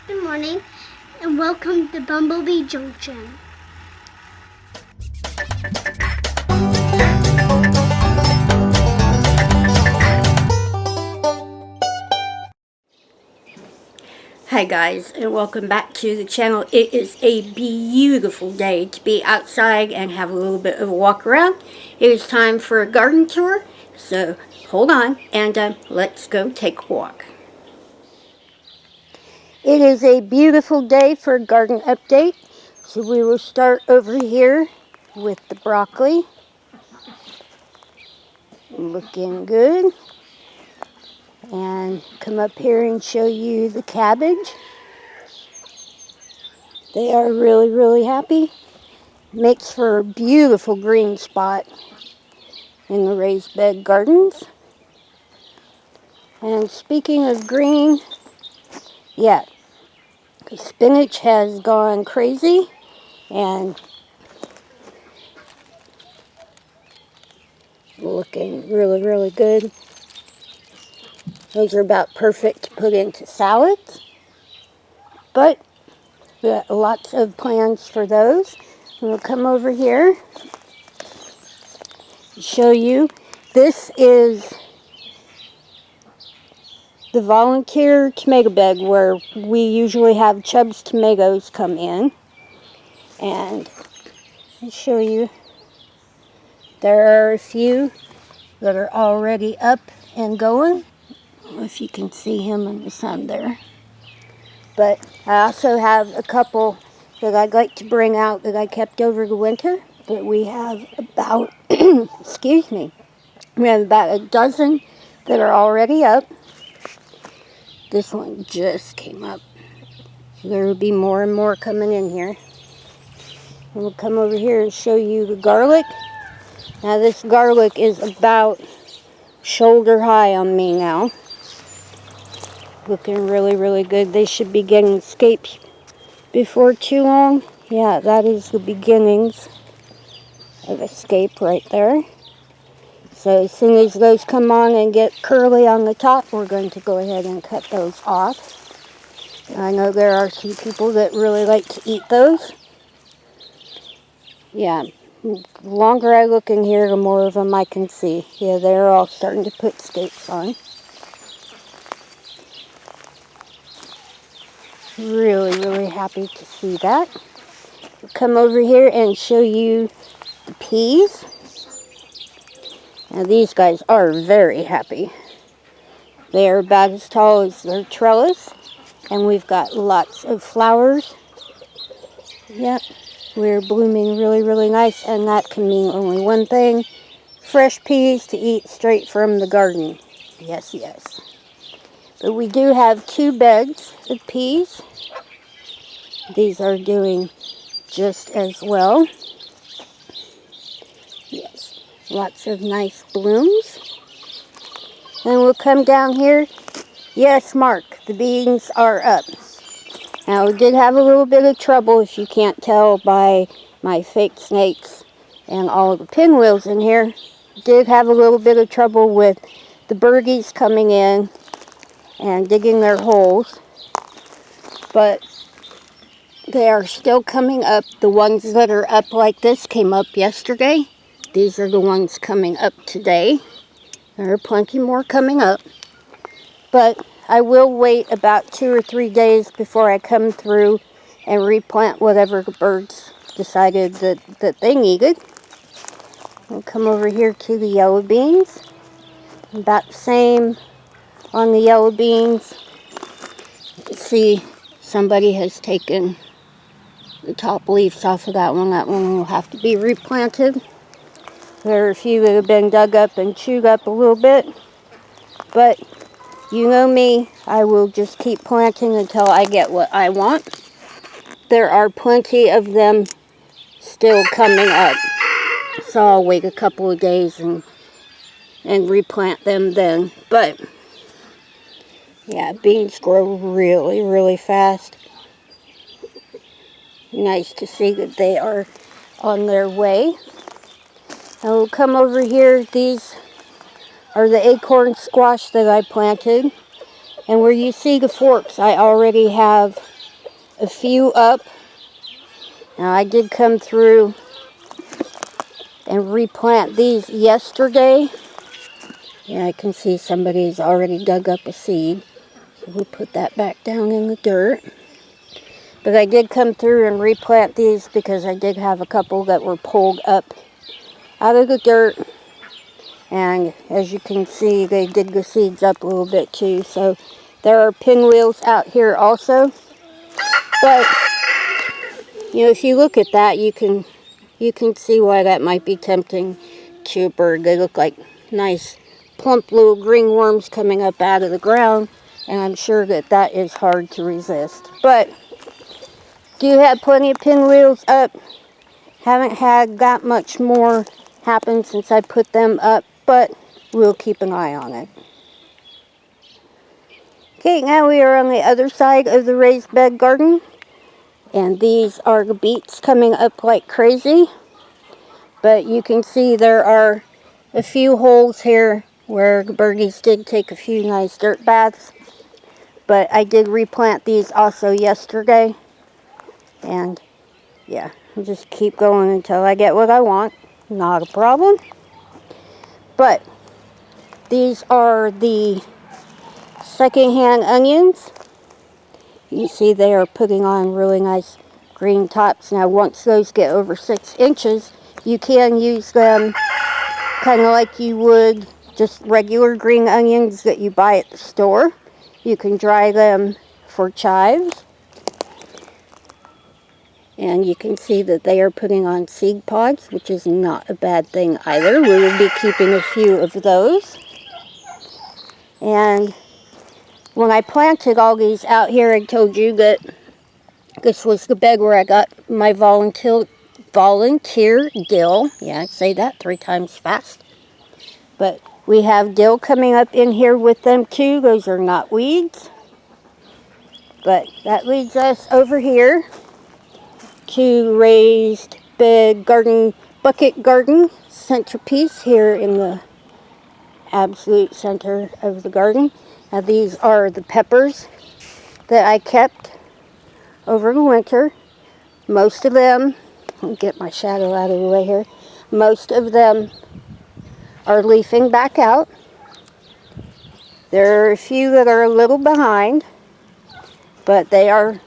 Good morning and welcome to Bumblebee Junction. Hi guys, and welcome back to the channel. It is a beautiful day to be outside and have a little bit of a walk around. It is time for a garden tour, so hold on and let's go take a walk. It is a beautiful day for a garden update, so we will start over here with the broccoli. Looking good. And come up here and show you the cabbage. They are really happy. Makes for a beautiful green spot in the raised bed gardens. And speaking of green, yeah, spinach has gone crazy and looking really good. Those are about perfect to put into salads, but we got lots of plans for those. We'll come over here and show you. This is the volunteer tomato bed where we usually have Chubb's tomatoes come in. And I'll show you. There are a few that are already up and going. I don't know if you can see him in the sun there. But I also have a couple that I'd like to bring out that I kept over the winter. But we have about, excuse me, we have about a dozen that are already up. This one just came up. So there will be more and more coming in here. And we'll come over here and show you the garlic. Now this garlic is about shoulder high on me now. Looking really good. They should be getting escapes before too long. Yeah, that is the beginnings of escape right there. So as soon as those come on and get curly on the top, we're going to go ahead and cut those off. I know there are some people that really like to eat those. Yeah, the longer I look in here, the more of them I can see. Yeah, they're all starting to put scapes on. Really happy to see that. We'll come over here and show you the peas. Now these guys are very happy. They are about as tall as their trellis. And we've got lots of flowers. Yep, we're blooming really nice. And that can mean only one thing. Fresh peas to eat straight from the garden. Yes. But we do have 2 beds of peas. These are doing just as well. Yes, lots of nice blooms. And we'll come down here. Yes, Mark, the beans are up. Now, we did have a little bit of trouble, if you can't tell by my fake snakes and all the pinwheels in here. Did have a little bit of trouble with the birdies coming in and digging their holes. But they are still coming up. The ones that are up like this came up yesterday. These are the ones coming up today. There are plenty more coming up. But I will wait about 2 or 3 days before I come through and replant whatever the birds decided that they needed. We'll come over here to the yellow beans. About the same on the yellow beans. You can see somebody has taken the top leaves off of that one. That one will have to be replanted. There are a few that have been dug up and chewed up a little bit. But you know me, I will just keep planting until I get what I want. There are plenty of them still coming up. So I'll wait a couple of days and replant them then. But yeah, beans grow really fast. Nice to see that they are on their way. And we'll come over here. These are the acorn squash that I planted. And where you see the forks, I already have a few up. Now I did come through and replant these yesterday. Yeah, I can see somebody's already dug up a seed. So we'll put that back down in the dirt. But I did come through and replant these because I did have a couple that were pulled up out of the dirt. And as you can see, they dig the seeds up a little bit too. So there are pinwheels out here also. But, you know, if you look at that, you can see why that might be tempting to a bird. They look like nice, plump little green worms coming up out of the ground. And I'm sure that that is hard to resist. But do have plenty of pinwheels up. Haven't had that much more happen since I put them up, but we'll keep an eye on it. Okay, now we are on the other side of the raised bed garden. And these are the beets coming up like crazy. But you can see there are a few holes here where the birdies did take a few nice dirt baths. But I did replant these also yesterday. And yeah, I'll just keep going until I get what I want. Not a problem. But these are the secondhand onions. You see they are putting on really nice green tops. Now once those get over 6 inches, you can use them kind of like you would just regular green onions that you buy at the store. You can dry them for chives. And you can see that they are putting on seed pods, which is not a bad thing either. We will be keeping a few of those. And when I planted all these out here, I told you that this was the bed where I got my volunteer dill. Yeah, I say that 3 times fast. But we have dill coming up in here with them too. Those are not weeds. But that leads us over here to raised bed garden, bucket garden centerpiece here in the absolute center of the garden. Now these are the peppers that I kept over the winter. Most of them, let me get my shadow out of the way here, most of them are leafing back out. There are a few that are a little behind, but they are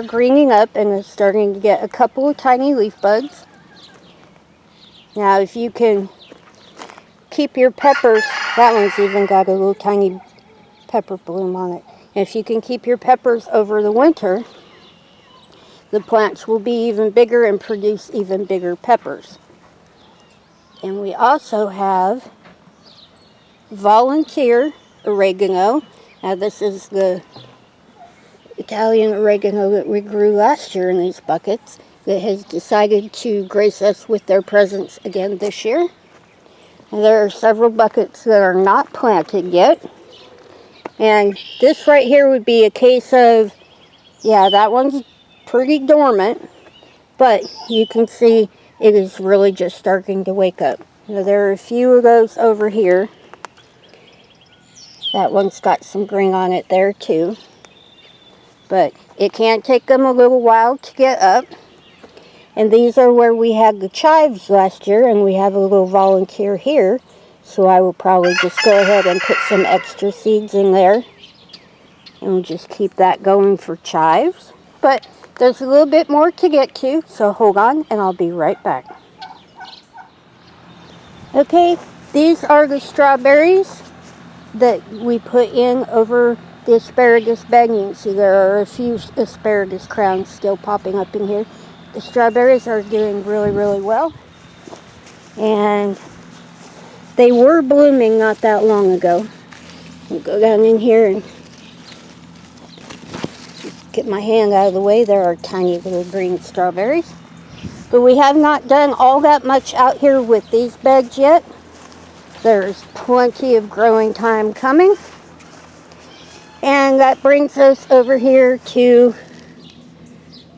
greening up and are starting to get a couple of tiny leaf buds. Now if you can keep your peppers, that one's even got a little tiny pepper bloom on it. If you can keep your peppers over the winter, the plants will be even bigger and produce even bigger peppers. And we also have volunteer oregano. Now this is the Italian oregano that we grew last year in these buckets that has decided to grace us with their presence again this year. And there are several buckets that are not planted yet. And this right here would be a case of, yeah, that one's pretty dormant, but you can see it is really just starting to wake up. Now there are a few of those over here. That one's got some green on it there too. But it can take them a little while to get up. And these are where we had the chives last year, and we have a little volunteer here. So I will probably just go ahead and put some extra seeds in there. And we'll just keep that going for chives. But there's a little bit more to get to, so hold on and I'll be right back. Okay, these are the strawberries that we put in over the asparagus bed. You can see there are a few asparagus crowns still popping up in here. The strawberries are doing really, really well. And they were blooming not that long ago. I'll go down in here and get my hand out of the way. There are tiny little green strawberries. But we have not done all that much out here with these beds yet. There's plenty of growing time coming. And that brings us over here to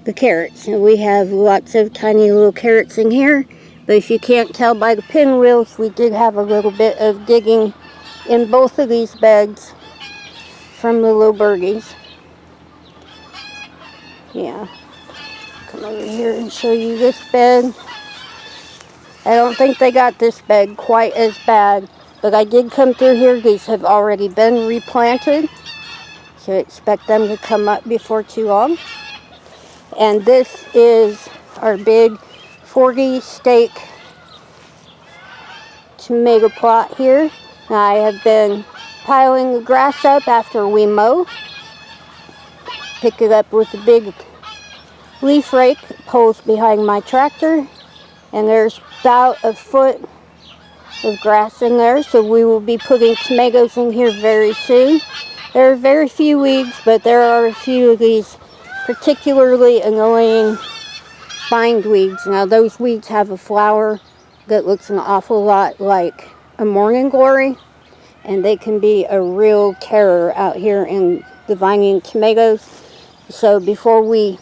the carrots. And we have lots of tiny little carrots in here. But if you can't tell by the pinwheels, we did have a little bit of digging in both of these beds from the little birdies. Yeah. Come over here and show you this bed. I don't think they got this bed quite as bad, but I did come through here. These have already been replanted, so expect them to come up before too long. And this is our big 40 stake tomato plot here. I have been piling the grass up after we mow. Pick it up with a big leaf rake that pulls behind my tractor. And there's about a foot of grass in there, so we will be putting tomatoes in here very soon. There are very few weeds, but there are a few of these particularly annoying bindweeds. Now those weeds have a flower that looks an awful lot like a morning glory, and they can be a real terror out here in the vining tomatoes. So before we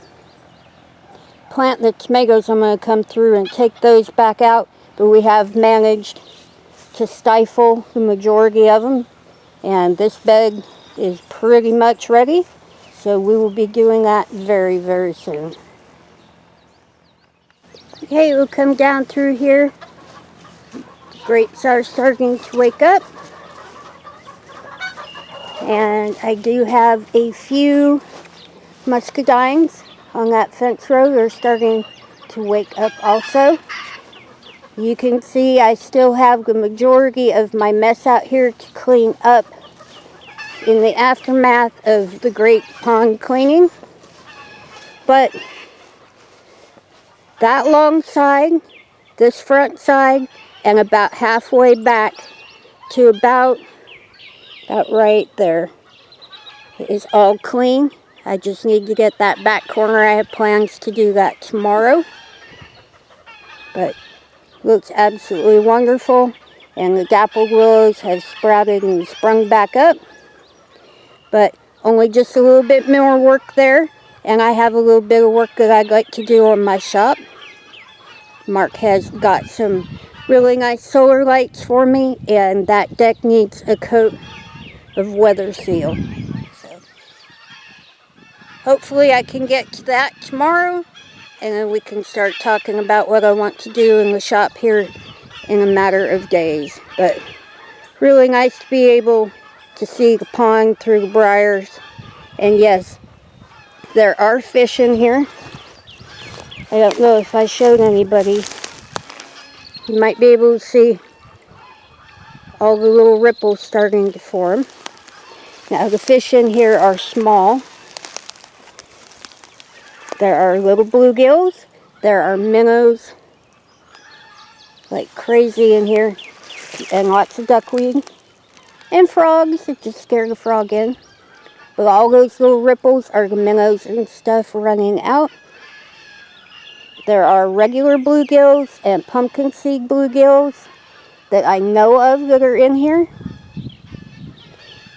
plant the tomatoes, I'm going to come through and take those back out, but we have managed to stifle the majority of them, and this bed is pretty much ready, so we will be doing that very, very soon. Okay, we'll come down through here. The grapes are starting to wake up, and I do have a few muscadines on that fence row. They're starting to wake up also. You can see I still have the majority of my mess out here to clean up in the aftermath of the great pond cleaning. But that long side, this front side, and about halfway back to about right there is all clean. I just need to get that back corner. I have plans to do that tomorrow. But looks absolutely wonderful. And the dappled willows have sprouted and sprung back up. But only just a little bit more work there. And I have a little bit of work that I'd like to do on my shop. Mark has got some really nice solar lights for me, and that deck needs a coat of weather seal. So hopefully I can get to that tomorrow, and then we can start talking about what I want to do in the shop here in a matter of days. But really nice to be able to see the pond through the briars. And yes, there are fish in here. I don't know if I showed anybody. You might be able to see all the little ripples starting to form. Now the fish in here are small. There are little bluegills. There are minnows like crazy in here. And lots of duckweed. And frogs. It just scared the frog in. But all those little ripples are the minnows and stuff running out. There are regular bluegills and pumpkin seed bluegills that I know of that are in here.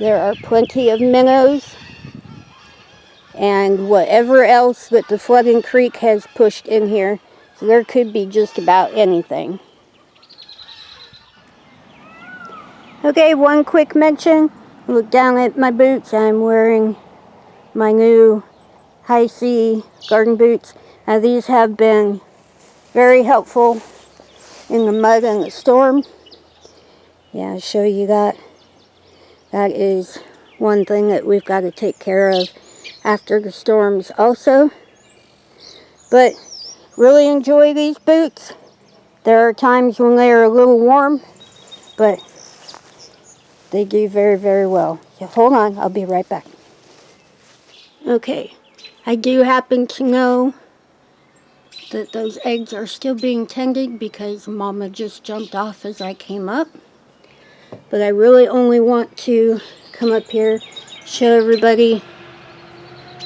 There are plenty of minnows and whatever else that the flooding creek has pushed in here. So there could be just about anything. Okay, one quick mention. Look down at my boots. I'm wearing my new high sea garden boots. Now these have been very helpful in the mud and the storm. Yeah, I'll show you that. That is one thing that we've got to take care of after the storms also. But really enjoy these boots. There are times when they are a little warm, but they do very, very well. So hold on, I'll be right back. Okay, I do happen to know that those eggs are still being tended because Mama just jumped off as I came up. But I really only want to come up here, show everybody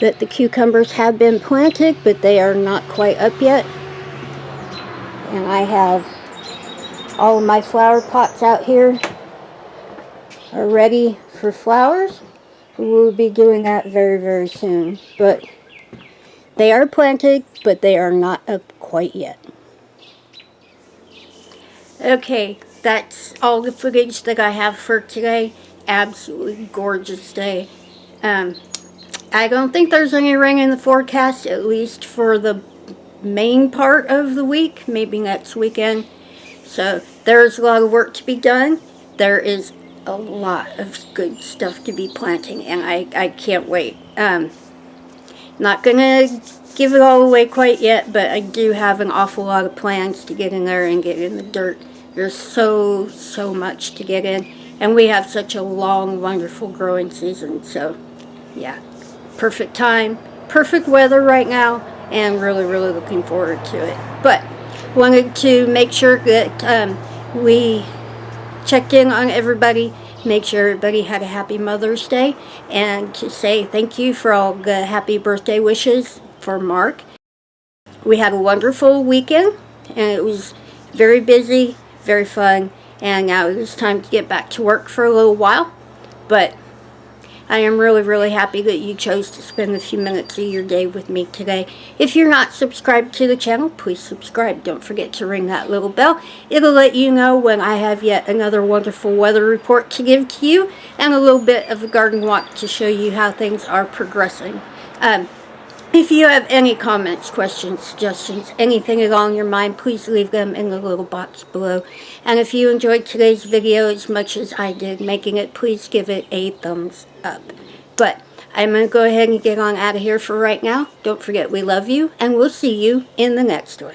that the cucumbers have been planted, but they are not quite up yet. And I have all of my flower pots out here are ready for flowers. We will be doing that very, very soon. But they are planted, but they are not up quite yet. Okay, that's all the footage that I have for today. Absolutely gorgeous day. I don't think there's any rain in the forecast, at least for the main part of the week, maybe next weekend. So there's a lot of work to be done. There is a lot of good stuff to be planting, and I can't wait. Not gonna give it all away quite yet, but I do have an awful lot of plans to get in there and get in the dirt. There's so much to get in, and we have such a long, wonderful growing season. So yeah, perfect time, perfect weather right now, and really looking forward to it. But wanted to make sure that we checked in on everybody, make sure everybody had a happy Mother's Day, and to say thank you for all the happy birthday wishes for Mark. We had a wonderful weekend, and it was very busy, very fun, and now it is time to get back to work for a little while. But I am really happy that you chose to spend a few minutes of your day with me today. If you're not subscribed to the channel, please subscribe. Don't forget to ring that little bell. It'll let you know when I have yet another wonderful weather report to give to you, and a little bit of a garden walk to show you how things are progressing. If you have any comments, questions, suggestions, anything at all in your mind, please leave them in the little box below. And if you enjoyed today's video as much as I did making it, please give it a thumbs up. But I'm going to go ahead and get on out of here for right now. Don't forget we love you, and we'll see you in the next one.